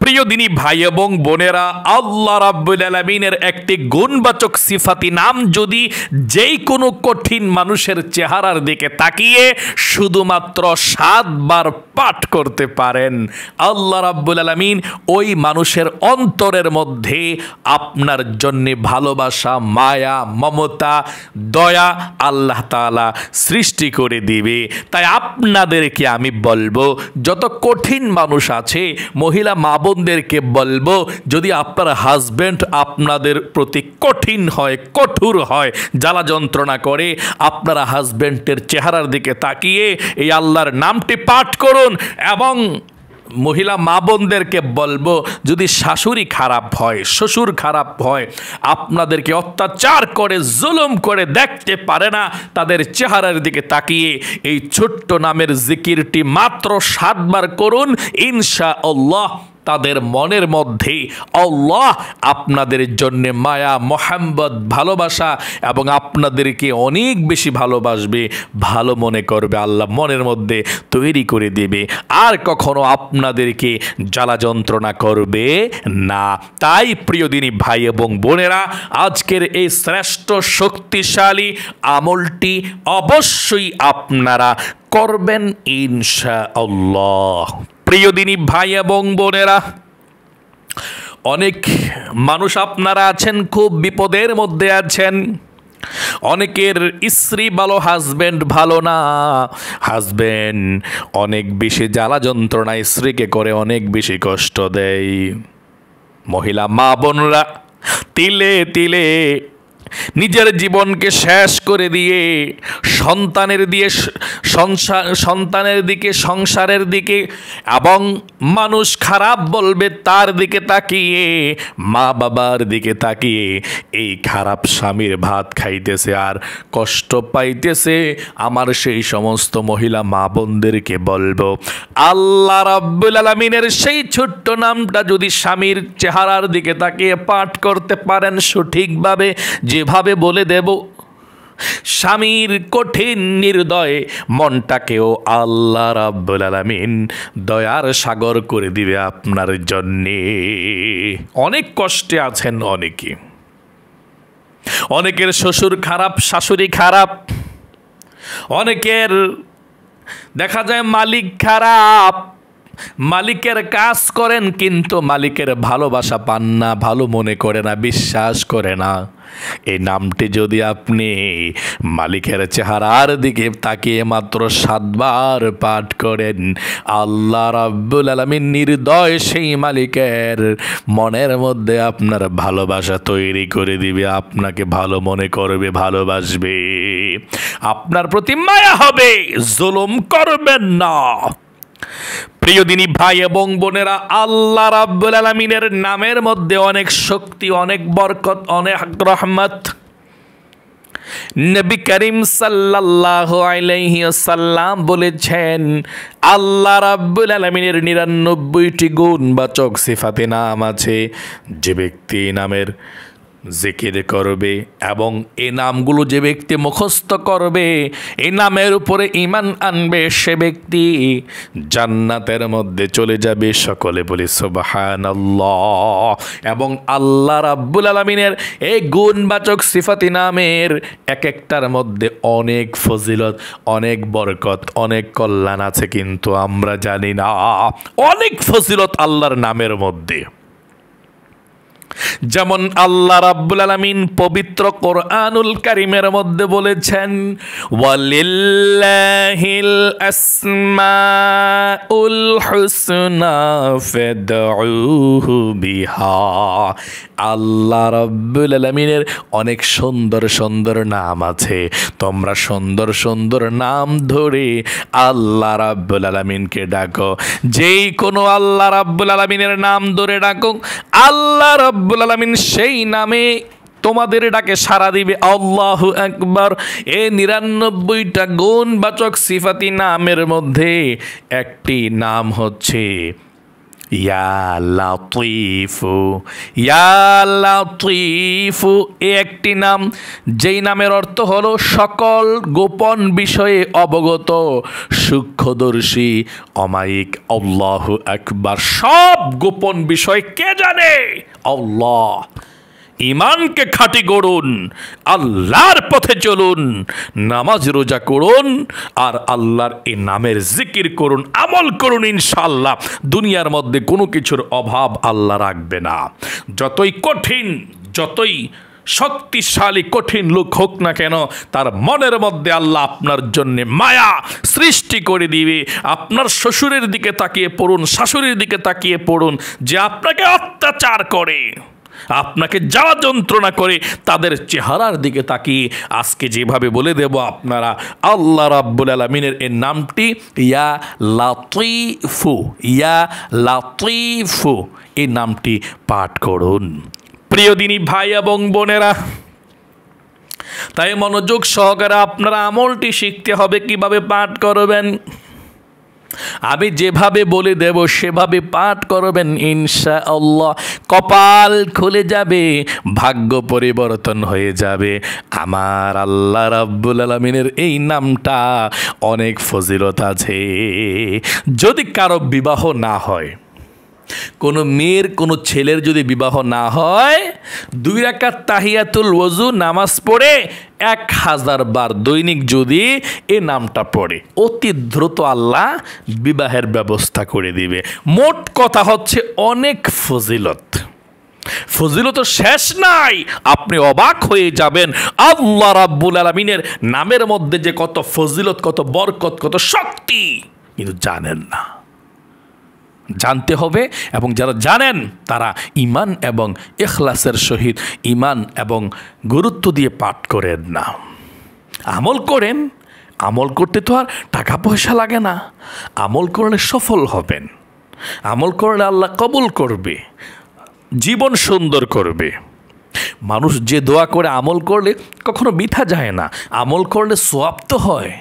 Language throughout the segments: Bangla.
প্রিয় দিনী ভাই এবং বোনেরা, আল্লাহ রাব্বুল আলামিনের একটি গুণবাচক সিফাতি নাম যদি যেই কোনো কঠিন মানুষের চেহারার দিকে তাকিয়ে শুধুমাত্র 7 বার পাঠ করতে পারেন, আল্লাহ রাব্বুল আলামিন ওই মানুষের অন্তরের মধ্যে আপনার জন্য ভালোবাসা, মায়া, মমতা, দয়া আল্লাহ তাআলা সৃষ্টি করে দিবে। তাই আপনাদেরকে আমি বলবো, যত কঠিন মানুষ আছে, মহিলা মা বোনদেরকে বলবো, যদি আপনার হাজব্যান্ড আপনাদের প্রতি কঠিন হয়, কঠোর হয়, জ্বালা যন্ত্রণা করে, আপনারা হাজব্যান্ডের চেহারার দিকে তাকিয়ে এই আল্লাহর নামটি পাঠ করুন। এবং মহিলা মা বোনদেরকে বলবো, যদি শাশুড়ি খারাপ হয়, শ্বশুর খারাপ হয়, আপনাদেরকে অত্যাচার করে, জুলুম করে, দেখতে পারে না, তাদের চেহারার দিকে তাকিয়ে এই ছোট্ট নামের জিকিরটি মাত্র 7 বার করুন। ইনশাআল্লাহ তাদের মনের মধ্যে আল্লাহ আপনাদের জন্য মায়া, মোহাম্মত, ভালোবাসা এবং আপনাদেরকে অনেক বেশি ভালোবাসবে, ভালো মনে করবে, আল্লাহ মনের মধ্যে তৈরি করে দেবে, আর কখনো আপনাদেরকে জ্বালা যন্ত্রণা করবে না। তাই প্রিয় দিনী ভাই এবং বোনেরা, আজকের এই শ্রেষ্ঠ শক্তিশালী আমলটি অবশ্যই আপনারা করবেন ইনশাআল্লাহ। প্রিয় দিনী ভাই এবং বোনেরা, অনেক মানুষ আপনারা আছেন খুব বিপদের মধ্যে আছেন। অনেকের স্ত্রী ভালো, হাজব্যান্ড ভালো না, হাজব্যান্ড অনেক বেশি জ্বালা যন্ত্রণা স্ত্রীকে করে, অনেক বেশি কষ্ট দেয়। মহিলা মা বোনরা তিলে তিলে নিজের জীবনকে শেষ করে দিয়ে সন্তানের দিকে, সংসারের দিকে এবং মানুষ খারাপ বলবে তার দিকে তাকিয়ে, মা বাবার দিকে তাকিয়ে এই খারাপ স্বামীর ভাত খাইতেছে আর কষ্ট পাইতেছে। আমার সেই সমস্ত মহিলা মা বোনদেরকে বলবো, আল্লাহ রাব্বুল আলামিনের সেই ছোট্ট নামটা যদি স্বামীর চেহারার দিকে তাকিয়ে পাঠ করতে পারেন সঠিকভাবে, যেভাবে বলে দেব, স্বামীর কঠিন নির্দয় মনটাকেও আল্লাহ রাব্বুল আলামিন দয়ার সাগর করে দিবে আপনার জন্যে। অনেক কষ্টে আছেন অনেকে, অনেকের শ্বশুর খারাপ, শাশুড়ি খারাপ, অনেকের দেখা যায় মালিক খারাপ, মালিকের কাজ করেন কিন্তু মালিকের ভালোবাসা পান না, ভালো মনে করে না, বিশ্বাস করে না। এই নামটি যদি আপনি মালিকের চেহারার দিকে তাকিয়ে মাত্র 7 বার পাঠ করেন, আল্লাহ রাব্বুল আলামিন নির্দয় সেই মালিকের মনের মধ্যে আপনার ভালোবাসা তৈরি করে দিবে, আপনাকে ভালো মনে করবে, ভালোবাসবে, আপনার প্রতি মায়া হবে, জুলুম করবেন না। প্রিয় দিনী ভাই এবং বোনেরা, আল্লাহ রাব্বুল আলামিনের নামের মধ্যে অনেক শক্তি, অনেক বরকত, অনেক রহমত। নবী করিম সাল্লাল্লাহু আলাইহি ওয়াসাল্লাম বলেছেন, আল্লাহ রাব্বুল আলামিনের 99টি গুণবাচক সিফাতে নাম আছে। যে ব্যক্তি নামের জিকির করবে এবং এই নামগুলো যে ব্যক্তি মুখস্থ করবে, এই নামের উপরে ঈমান আনবে, সে ব্যক্তি জান্নাতের মধ্যে চলে যাবে। সকলে বলি সুবহানাল্লাহ। এবং আল্লাহ রাব্বুল আলামিনের এই গুণবাচক সিফাতি নামের এক একটার মধ্যে অনেক ফজিলত, অনেক বরকত, অনেক কল্যাণ আছে, কিন্তু আমরা জানি না। অনেক ফজিলত আল্লাহর নামের মধ্যে। যেমন আল্লাহ রাব্বুল আলামিন পবিত্র কোরআনুল কারীমের মধ্যে বলেছেন, ওয়ালিল্লাহিল আসমাউল হুসনা ফাদউহু বিহা। আল্লাহ রাব্বুল আলামিনের অনেক সুন্দর সুন্দর নাম আছে, তোমরা সুন্দর সুন্দর নাম ধরে আল্লাহ রাব্বুল আলামিনকে ডাকো। যেই কোনো আল্লাহ রাব্বুল আলামিনের নাম ধরে ডাকো, আল্লাহ রাব্বুল আলামিন সেই নামে তোমাদের ডাকে সাড়া দিবে। আল্লাহু আকবার। এই 99টা গুণবাচক সিফাতি নামের মধ্যে একটি নাম হচ্ছে ইয়া লাতীফু, ইয়া লাতীফু এ একটি নাম, যেই নামের অর্থ হলো সকল গোপন বিষয়ে অবগত, সূক্ষ্মদর্শী, অমায়িক। আল্লাহু আকবার। সব গোপন বিষয় কে জানে? আল্লাহ। ইমানকে খাঁটি করুন, আল্লাহর পথে চলুন, নামাজ রোজা করুন, আর আল্লাহর এই নামের জিকির করুন, আমল করুন। ইনশাআল্লাহ দুনিয়ার মধ্যে কোনো কিছুর অভাব আল্লাহ রাখবে না। যতই কঠিন, যতই শক্তিশালী কঠিন লোক হোক না কেন, তার মনের মধ্যে আল্লাহ আপনার জন্য মায়া সৃষ্টি করে দিবে। আপনার শ্বশুরের দিকে তাকিয়ে পড়ুন, শাশুড়ির দিকে তাকিয়ে পড়ুন, যে আপনাকে অত্যাচার করে, আপনাকে যা যন্ত্রণা করে, তাদের চেহারার দিকে তাকিয়ে আজকে যেভাবে বলে দেব আপনারা আল্লাহ রাব্বুল আলামিনের এই নামটি ইয়া লাতীফু, ইয়া লাতীফু এই নামটি পাঠ করুন। প্রিয় দিনী ভাই এবং বোনেরা, তাই মনোযোগ সহকারে আপনারা আমলটি শিখতে হবে কিভাবে পাঠ করবেন। আমি যেভাবে বলে দেব সেভাবে পাঠ করবেন, ইনশাআল্লাহ কপাল খুলে যাবে, ভাগ্য পরিবর্তন হয়ে যাবে। আমার আল্লাহ রাব্বুল আলামিনের এই নামটা অনেক ফজিলত আছে। যদি কারো বিবাহ না হয়, কোনো মেয়ের কোনো ছেলের যদি বিবাহ না হয়, 2 রাকাত তাহিয়াতুল ওযু নামাজ পড়ে 1000 বার দৈনিক যদি এ নামটা পড়ে, অতি দ্রুত আল্লাহ বিবাহের ব্যবস্থা করে দিবে। মোট কথা হচ্ছে অনেক ফজিলত, ফজিলত শেষ নাই। আপনি অবাক হয়ে যাবেন আল্লাহ রাব্বুল আলামিনের নামের মধ্যে যে কত ফজিলত, কত বরকত, কত শক্তি, কিন্তু জানেন না। জানতে হবে, এবং যারা জানেন তারা ঈমান এবং ইখলাসের সহিত ঈমান এবং গুরুত্ব দিয়ে পাঠ করেন না, আমল করেন। আমল করতে তো আর টাকা পয়সা লাগে না। আমল করলে সফল হবেন, আমল করলে আল্লাহ কবুল করবে, জীবন সুন্দর করবে। মানুষ যে দোয়া করে আমল করলে কখনো বৃথা যায় না, আমল করলে সওয়াব তো হয়।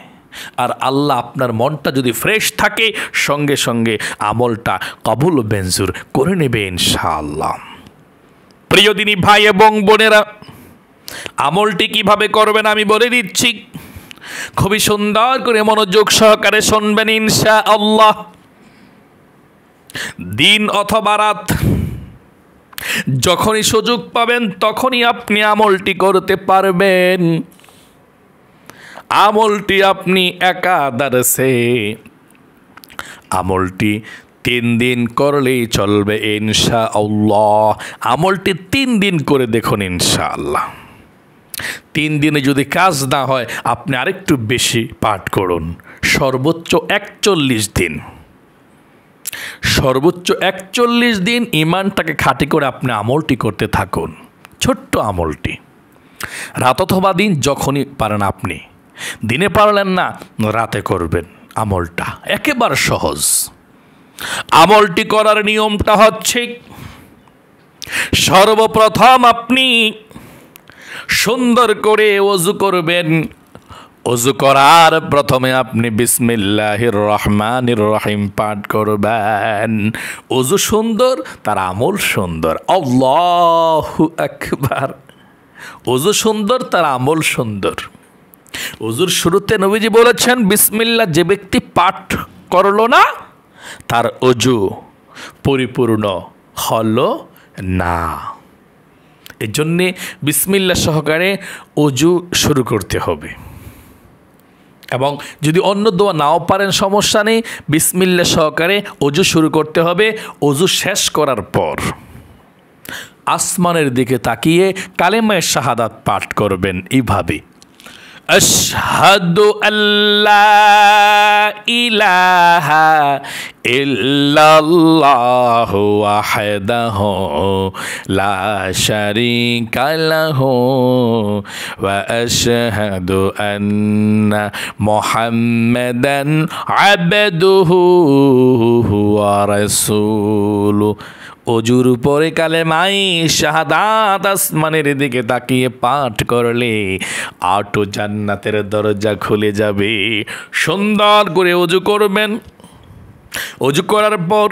আর আল্লাহ আপনার মনটা যদি ফ্রেশ থাকে, সঙ্গে সঙ্গে আমলটা কবুল মঞ্জুর করে নেবে ইনশাআল্লাহ। প্রিয় দিনী ভাই এবং বোনেরা, আমলটি কিভাবে করবেন আমি বলে দিচ্ছি, খুবই সুন্দর করে মনোযোগ সহকারে শুনবেন ইনশাআল্লাহ। দিন অথবা রাত যখনই সুযোগ পাবেন তখনই আপনি আমলটি করতে পারবেন। আমলটি আপনি একাদশে, আমলটি 3 দিন করলেই চলবে ইনশাআল্লাহ। আমলটি 3 দিন করে দেখুন ইনশাআল্লাহ। 3 দিনে যদি কাজ না হয়, আপনি আরেকটু বেশি পাঠ করুন। সর্বোচ্চ 41 দিন, সর্বোচ্চ 41 দিন ইমানটাকে খাঁটি করে আপনি আমলটি করতে থাকুন। ছোট্ট আমলটি, রাত অথবা দিন যখনই পারেন আপনি। দিনে পারলেন না, রাতে করবেন। আমলটা একেবারে সহজ। আমলটি করার নিয়মটা হচ্ছে, সর্বপ্রথম আপনি সুন্দর করে ওযু করবেন। ওযু করার প্রথমে আপনি বিসমিল্লাহির রহমানির রহিম পাঠ করবেন। ওযু সুন্দর, তার আমল সুন্দর। আল্লাহু আকবার। ওযু সুন্দর, তার আমল সুন্দর। ওযুর শুরুতে নবীজি বলেছেন, বিসমিল্লাহ যে ব্যক্তি পাঠ করলো না, তার ওযু পরিপূর্ণ হলো না। এই জন্যে বিসমিল্লাহ সহকারে ওযু শুরু করতে হবে। এবং যদি অন্য দোয়া নাও পারেন সমস্যা নেই, বিসমিল্লাহ সহকারে ওযু শুরু করতে হবে। ওযু শেষ করার পর আসমানের দিকে তাকিয়ে কালেমায়ে শাহাদাত পাঠ করবেন এইভাবে, আশহাদু আল্লা ইলাহা ইল্লাল্লাহু ওয়াহদাহু লা শারীকা লাহু ওয়া আশহাদু আন্না মুহাম্মাদান আবদুহু ওয়া রাসূলুহু। ওযুর পরে কালেমায়ে শাহাদাত আসমানের দিকে তাকিয়ে পাঠ করলে 8 জান্নাতের দরজা খুলে যাবে। সুন্দর করে ওযু করবেন। ওযু করার পর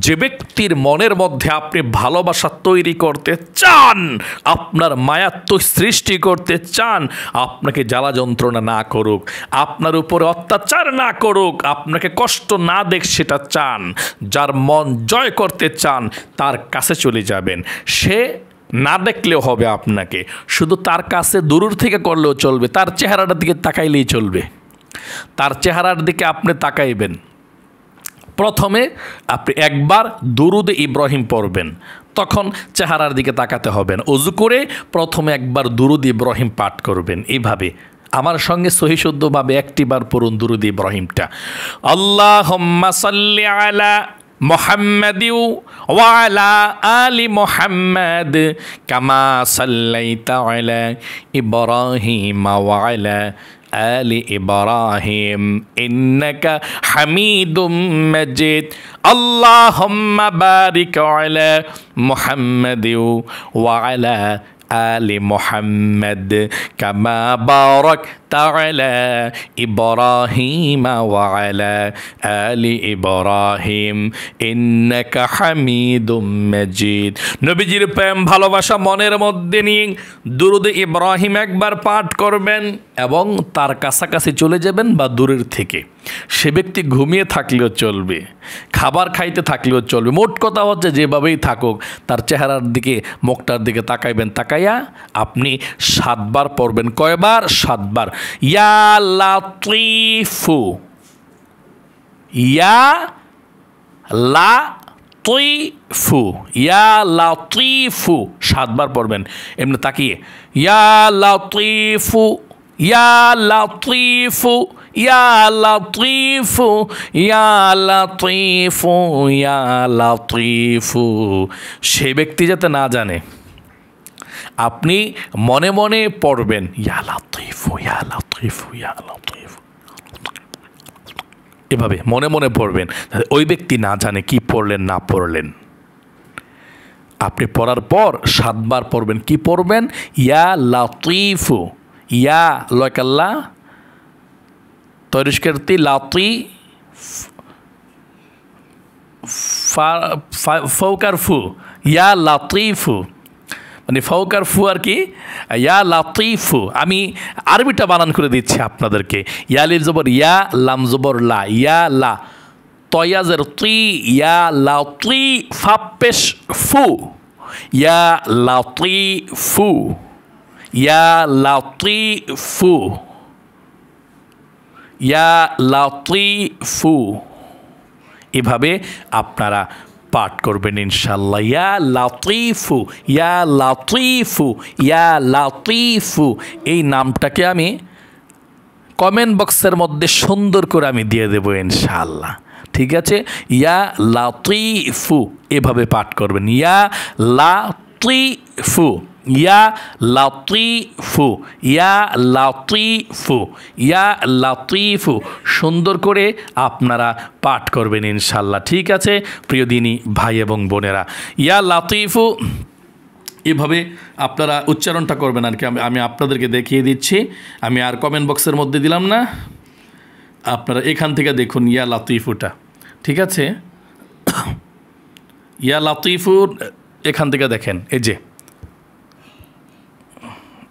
যে ব্যক্তির মনের মধ্যে আপনি ভালোবাসা তৈরি করতে চান, আপনার মায়া তো সৃষ্টি করতে চান, আপনাকে জ্বালা যন্ত্রণা না করুক, আপনার উপরে অত্যাচার না করুক, আপনাকে কষ্ট না দেখ সেটা চান, যার মন জয় করতে চান তার কাছে চলে যাবেন। সে না দেখলেও হবে, আপনাকে শুধু তার কাছে দূর থেকে করলেও চলবে, তার চেহারাটার দিকে তাকাইলেই চলবে। তার চেহারার দিকে আপনি তাকাইবেন। প্রথমে আপনি একবার দুরুদে ইব্রাহিম পড়বেন, তখন চেহারার দিকে তাকাতে হবেন। ওযু করে প্রথমে একবার দুরুদ ইব্রাহিম পাঠ করবেন। এইভাবে আমার সঙ্গে সহি শুদ্ধভাবে একটিবার পড়ুন দুরুদ ইব্রাহিমটা। আল্লাহুম্মা সাল্লি আলা মুহাম্মাদিউ ওয়া আলা আলি মুহাম্মাদ কামা সাল্লাইতা আলা ইব্রাহিম ওয়া আলা আলি ইব্রাহিম ইন্নাকা হামিদুম মাজিদ। আল্লাহুম্মা বারিক আলা মুহাম্মাদিউ ওয়া আলা আলি মুহাম্মাদ কামা বারাকতা আলা ইব্রাহিম ওয়া আলা আলি ইব্রাহিম ইন্নাকা হামিদুম মাজিদ। নবীজির প্রেম ভালোবাসা মনের মধ্যে নিয়ে দুরুদ ইব্রাহিম একবার পাঠ করবেন এবং তার কাছাকাছি চলে যাবেন বা দূরের থেকে। সে ব্যক্তি ঘুমিয়ে থাকলেও চলবে, খাবার খাইতে থাকলেও চলবে, মোট কথা হচ্ছে যেভাবেই থাকুক তার চেহারার দিকে মুখটার দিকে তাকাইবেন। তাকাইয়া আপনি 7 বার পড়বেন। কয়বার? 7 বার। ইয়া লাতীফু, ইয়া লাতীফু, ইয়া লাতীফু 7 বার পড়বেন এমনি তাকিয়ে। ইয়া লাতীফু, ইয়া লাতীফু, ইয়া লাতীফু, ইয়া লাতীফু, ইয়া লাতীফু। সে ব্যক্তি যাতে না জানে, আপনি মনে মনে পড়বেন ইয়া লাতীফু, ইয়া লাতীফু, ইয়া লাতীফু, এভাবে মনে মনে পড়বেন, ওই ব্যক্তি না জানে কি পড়লেন না পড়লেন। আপনি পড়ার পর 7 বার পড়বেন। কি পড়বেন? ইয়া লাতীফু, ইয়া লয়কাল্লা তরিষ্কারতি লাতি ফৌকার ফু, ইয়া লাতীফু, মানে ফৌকার ফু আর কি, ইয়া লাতীফু। আমি আরবিটা বানান করে দিচ্ছি আপনাদেরকে। ইয়া লিফ জবর ইয়া, লাম জবর লা, ইয়া লা, তয়াজের তি, ইয়া লাতি, ফাপেশ ফু, ইয়া লাতীফু, ইয়া লাতীফু, ইয়া লাতীফু। এভাবে আপনারা পাঠ করবেন ইনশাল্লাহ। ইয়া লাতীফু, ইয়া লাতীফু, ইয়া লাতীফু। এই নামটাকে আমি কমেন্ট বক্সের মধ্যে সুন্দর করে আমি দিয়ে দেবো ইনশাল্লাহ। ঠিক আছে? ইয়া লাতীফু এভাবে পাঠ করবেন। ইয়া লাতীফু, ইয়া লাতীফু, ইয়া লাতীফু, ইয়া লাতীফু। সুন্দর করে আপনারা পাঠ করবেন ইনশাল্লাহ। ঠিক আছে প্রিয় দিনী ভাই এবং বোনেরা, ইয়া লাতীফু এভাবে আপনারা উচ্চারণটা করবেন আর কি। আমি আপনাদেরকে দেখিয়ে দিচ্ছি। আমি আর কমেন্ট বক্সের মধ্যে দিলাম না, আপনারা এখান থেকে দেখুন ইয়া লাতীফুটা। ঠিক আছে? ইয়া লাতীফু এখান থেকে দেখেন, এই যে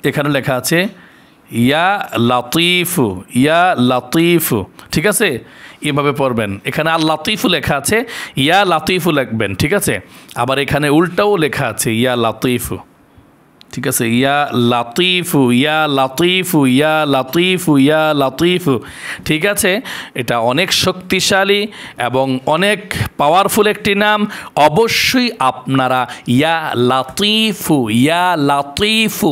এখানে লেখা আছে ইয়া লাতীফু, ইয়া লাতীফু। ঠিক আছে? এভাবে পড়বেন। এখানে আল লাতীফু লেখা আছে, ইয়া লাতীফু লিখবেন। ঠিক আছে? আবার এখানে উল্টাও লেখা আছে ইয়া লাতীফু। ঠিক আছে? ইয়া লাতীফু, ইয়া লাতীফু, ইয়া লাতীফু, ইয়া লাতীফু। ঠিক আছে? এটা অনেক শক্তিশালী এবং অনেক পাওয়ারফুল একটি নাম। অবশ্যই আপনারা ইয়া লাতীফু, ইয়া লাতীফু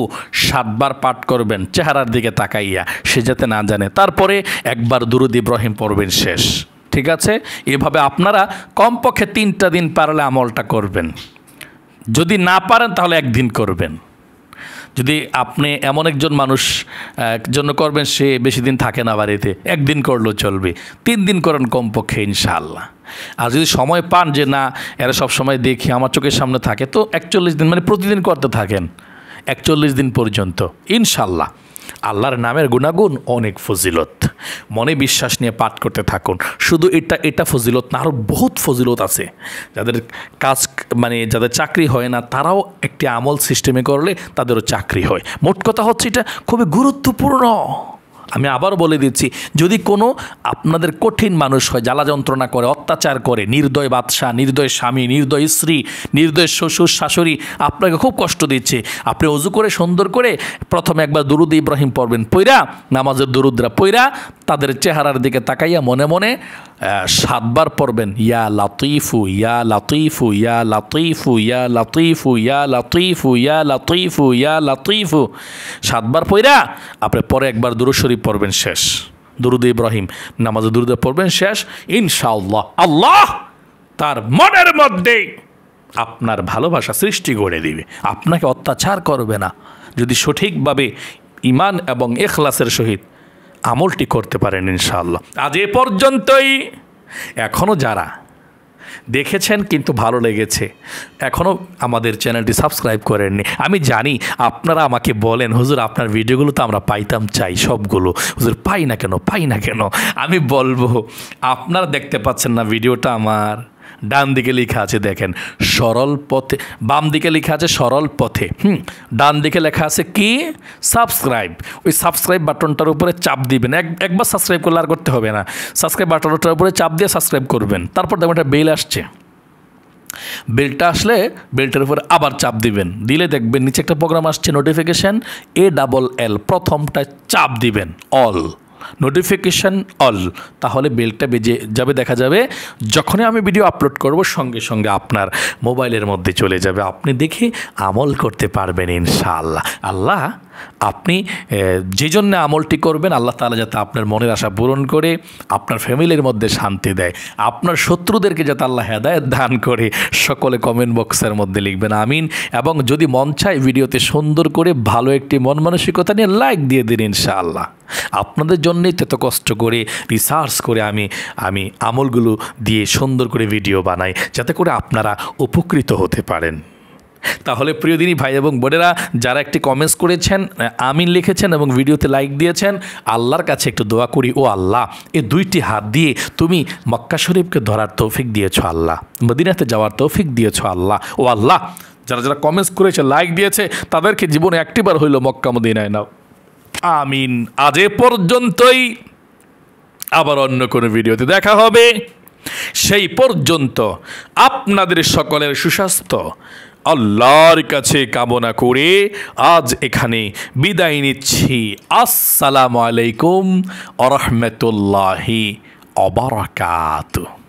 7 বার পাঠ করবেন চেহারার দিকে তাকাইয়া, সে যাতে না জানে। তারপরে একবার দুরূদ ইব্রাহিম পড়বেন, শেষ। ঠিক আছে? এভাবে আপনারা কমপক্ষে 3টা দিন পারলে আমলটা করবেন। যদি না পারেন তাহলে 1 দিন করবেন। যদি আপনি এমন একজন মানুষ জন্য করবেন সে বেশি দিন থাকে না বাড়িতে, 1 দিন করলেও চলবে। 3 দিন করেন কমপক্ষে ইনশাআল্লাহ। আর যদি সময় পান যে না এরা সব সময় দেখি আমার চোখের সামনে থাকে, তো 41 দিন মানে প্রতিদিন করতে থাকেন 41 দিন পর্যন্ত ইনশাআল্লাহ। আল্লাহর নামের গুণাগুণ অনেক ফজিলত, মনে বিশ্বাস নিয়ে পাঠ করতে থাকুন। শুধু এটা ফজিলত না, আরও বহুত ফজিলত আছে। যাদের কাজ মানে যাদের চাকরি হয় না তারাও একটি আমল সিস্টেমে করলে তাদেরও চাকরি হয়। মোট কথা হচ্ছে এটা খুবই গুরুত্বপূর্ণ। আমি আবার বলে দিচ্ছি, যদি কোনো আপনাদের কঠিন মানুষ হয়, জ্বালা যন্ত্রণা করে, অত্যাচার করে, নির্দয় বাদশাহ, নির্দয় স্বামী, নির্দয় স্ত্রী, নির্দয় শ্বশুর শাশুড়ি আপনাকে খুব কষ্ট দিচ্ছে, আপনি অজু করে সুন্দর করে প্রথমে একবার দুরুদ ইব্রাহিম পড়বেন, পইরা নামাজের দুরুদরা পইরা তাদের চেহারার দিকে তাকাইয়া মনে মনে 7 বার পড়বেন, ইয়া লাতিফু ইয়া লাতিফু ইয়া লাতিফু ইয়া লাতিফু ইয়া লাতিফু ইয়া লাতিফু ইয়া লাতিফু 7 বার পইরা আপনি পরে একবার দুরূদ শরীফ পড়বেন, শেষ দুরুদ ইব্রাহিম নামাজে দুরুদে পড়বেন, শেষ। ইনশাআল্লাহ আল্লাহ তার মনের মধ্যে আপনার ভালোবাসা সৃষ্টি করে দিবে, আপনাকে অত্যাচার করবে না, যদি সঠিকভাবে ঈমান এবং ইখলাসের সহিত আমলটি করতে পারেন ইনশাআল্লাহ। আজ এ পর্যন্তই। এখনও যারা দেখেছেন কিন্তু ভালো লেগেছে, এখনও আমাদের চ্যানেলটি সাবস্ক্রাইব করেননি, আমি জানি আপনারা আমাকে বলেন হুজুর আপনার ভিডিওগুলো তো আমরা পাইতাম চাই সবগুলো, হুজুর পাই না কেন। আমি বলবো আপনারা দেখতে পাচ্ছেন না ভিডিওটা আমার ডান দিকে লেখা আছে দেখেন সরল পথে, বাম দিকে লেখা আছে সরল পথে, ডান দিকে লেখা আছে কি সাবস্ক্রাইব। ওই সাবস্ক্রাইব বাটনটার উপরে চাপ দিবেন, একবার সাবস্ক্রাইব করলে আর করতে হবে না, সাবস্ক্রাইব বাটনটার উপরে চাপ দিয়ে সাবস্ক্রাইব করবেন। তারপর দেখবেন একটা বেল আসছে, বেলটা আসলে বেলটার উপরে আবার চাপ দিবেন, দিলে দেখবেন নিচে একটা প্রোগ্রাম আসছে নোটিফিকেশান ALL, প্রথমটা চাপ দিবেন অল, নোটিফিকেশান অল, তাহলে বেলটা বেজে যাবে, দেখা যাবে যখনই আমি ভিডিও আপলোড করব সঙ্গে সঙ্গে আপনার মোবাইলের মধ্যে চলে যাবে, আপনি দেখে আমল করতে পারবেন ইনশাআল্লাহ। আল্লাহ আপনি যে জন্য আমলটি করবেন আল্লাহ তাআলা যাতে আপনার মনের আশা পূরণ করে, আপনার ফ্যামিলির মধ্যে শান্তি দেয়, আপনার শত্রুদেরকে যাতে আল্লাহ হেদায়েত দান করে, সকলে কমেন্ট বক্সের মধ্যে লিখবেন আমিন। এবং যদি মন চায় ভিডিওতে সুন্দর করে ভালো একটি মন মানসিকতা নিয়ে লাইক দিয়ে দিন ইনশাআল্লাহ। আপনাদের জন্যই তত কষ্ট করে রিসার্চ করে আমি আমলগুলো দিয়ে সুন্দর করে ভিডিও বানাই, যাতে করে আপনারা উপকৃত হতে পারেন। তাহলে প্রিয় দিনী ভাই এবং বোনেরা, যারা একটি কমেন্টস করেছেন, আমিন লিখেছেন এবং ভিডিওতে লাইক দিয়েছেন, আল্লাহর কাছে একটু দোয়া করি, ও আল্লাহ এই 2টি হাত দিয়ে তুমি মক্কা শরীফকে ধরার তৌফিক দিয়েছো আল্লাহ, মদিনাতে যাওয়ার তৌফিক দিয়েছো আল্লাহ। ও আল্লাহ যারা কমেন্টস করেছে, লাইক দিয়েছে, তাদেরকে জীবনে একটিবার হইল মক্কা মদিনায় নাও, আমিন। আজ এ পর্যন্তই, আবার অন্য কোনো ভিডিওতে দেখা হবে, সেই পর্যন্ত আপনাদের সকলের সুস্বাস্থ্য আল্লাহর কাছে কামনা করে আজ এখানে বিদায় নিচ্ছি। আসসালামু আলাইকুম ওয়া রাহমাতুল্লাহি ওয়া বারাকাতুহু।